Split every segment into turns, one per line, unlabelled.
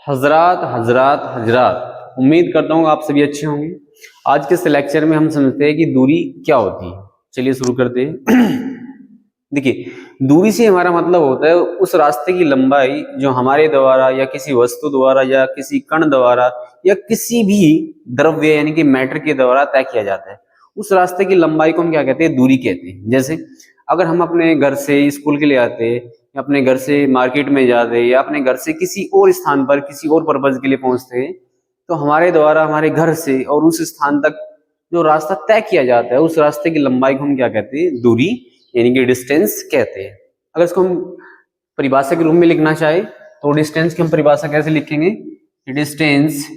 हजरात हजरात हजरात, उम्मीद करता हूँ आप सभी अच्छे होंगे। आज के इस लेक्चर में हम समझते हैं कि दूरी क्या होती है। चलिए शुरू करते हैं। देखिए, दूरी से हमारा मतलब होता है उस रास्ते की लंबाई जो हमारे द्वारा या किसी वस्तु द्वारा या किसी कण द्वारा या किसी भी द्रव्य यानी कि मैटर के द्वारा तय किया जाता है। उस रास्ते की लंबाई को हम क्या कहते हैं? दूरी कहते हैं। जैसे अगर हम अपने घर से स्कूल के लिए आते, या अपने घर से मार्केट में जाते, या अपने घर से किसी और स्थान पर किसी और पर्पज के लिए पहुंचते हैं, तो हमारे द्वारा हमारे घर से और उस स्थान तक जो रास्ता तय किया जाता है उस रास्ते की लंबाई को हम क्या कहते हैं? दूरी यानी कि डिस्टेंस कहते हैं। अगर इसको हम परिभाषा के रूप में लिखना चाहे तो डिस्टेंस की हम परिभाषा कैसे लिखेंगे? डिस्टेंस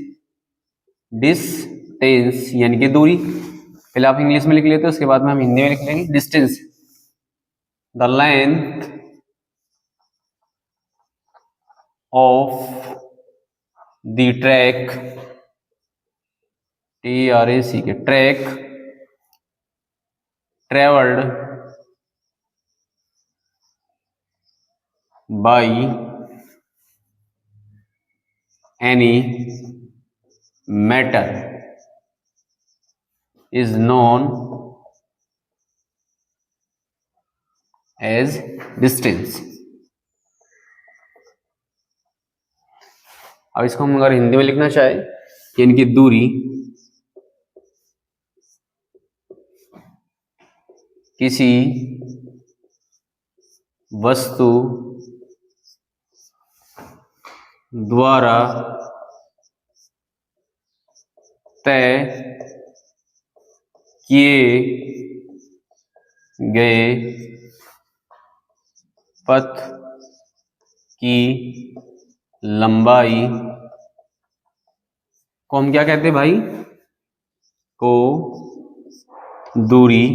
डिस्टेंस यानी कि दूरी। पहले आप इंग्लिश में लिख लेते हो, उसके बाद में हम हिंदी में लिख लेंगे। Distance, the length of the track, TRAC के track travelled by any matter is known as distance। अब इसको हम अगर हिंदी में लिखना चाहे कि इनकी दूरी किसी वस्तु द्वारा तय किए गए पथ की लंबाई को हम क्या कहते हैं भाई? को दूरी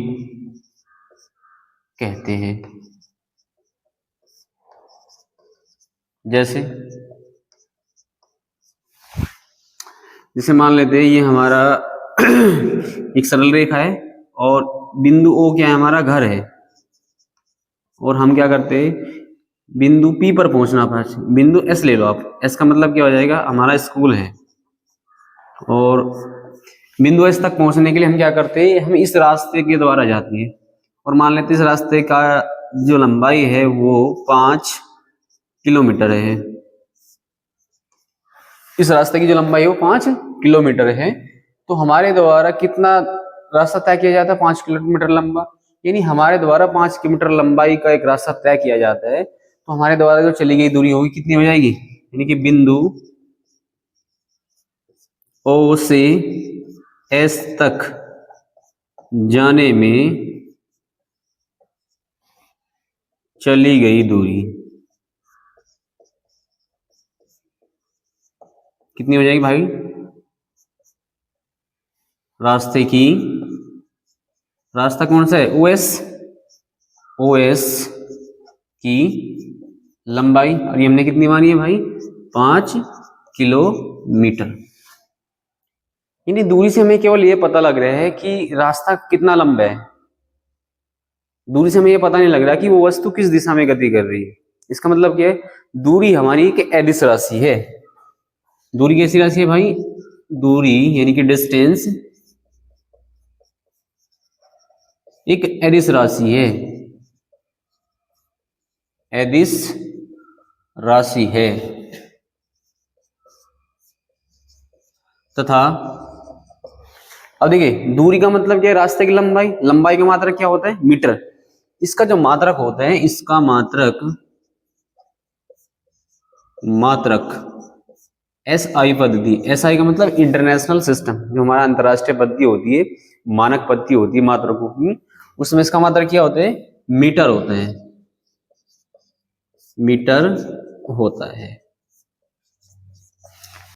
कहते हैं। जैसे मान लेते हैं ये हमारा एक सरल रेखा है और बिंदु O क्या है? हमारा घर है। और हम क्या करते हैं? बिंदु P पर पहुंचना था। बिंदु S ले लो आप। S का मतलब क्या हो जाएगा? हमारा स्कूल है। और बिंदु S तक पहुंचने के लिए हम क्या करते हैं? हम इस रास्ते के द्वारा जाते हैं। और मान लेते हैं इस रास्ते का जो लंबाई है वो 5 किलोमीटर है। इस रास्ते की जो लंबाई है वो 5 किलोमीटर है। तो हमारे द्वारा कितना रास्ता तय किया जाता है? 5 किलोमीटर लंबा। यानी हमारे द्वारा 5 किलोमीटर लंबाई का एक रास्ता तय किया जाता है। तो हमारे द्वारा जो चली गई दूरी होगी कितनी हो जाएगी? यानी कि बिंदु O से S तक जाने में चली गई दूरी कितनी हो जाएगी भाई? रास्ता कौन सा है? OS की लंबाई। और ये हमने कितनी मानी है भाई? 5 किलोमीटर। यानी दूरी से हमें केवल ये पता लग रहा है कि रास्ता कितना लंबा है। दूरी से हमें ये पता नहीं लग रहा कि वो वस्तु किस दिशा में गति कर रही है। इसका मतलब क्या है? दूरी हमारी एक अदिश राशि है। दूरी कैसी राशि है भाई? दूरी यानी कि डिस्टेंस एक अदिश राशि है। अदिश राशि है तथा अब देखिए दूरी का मतलब क्या है? रास्ते की लंबाई। लंबाई का मात्रक क्या होता है? मीटर। इसका जो मात्रक होता है, इसका मात्रक SI पद्धति। SI का मतलब इंटरनेशनल सिस्टम, जो हमारा अंतरराष्ट्रीय पद्धति होती है, मानक पद्धति होती है मात्रकों की, उसमें इसका मात्रक क्या होता है? मीटर होता है। मीटर होता है।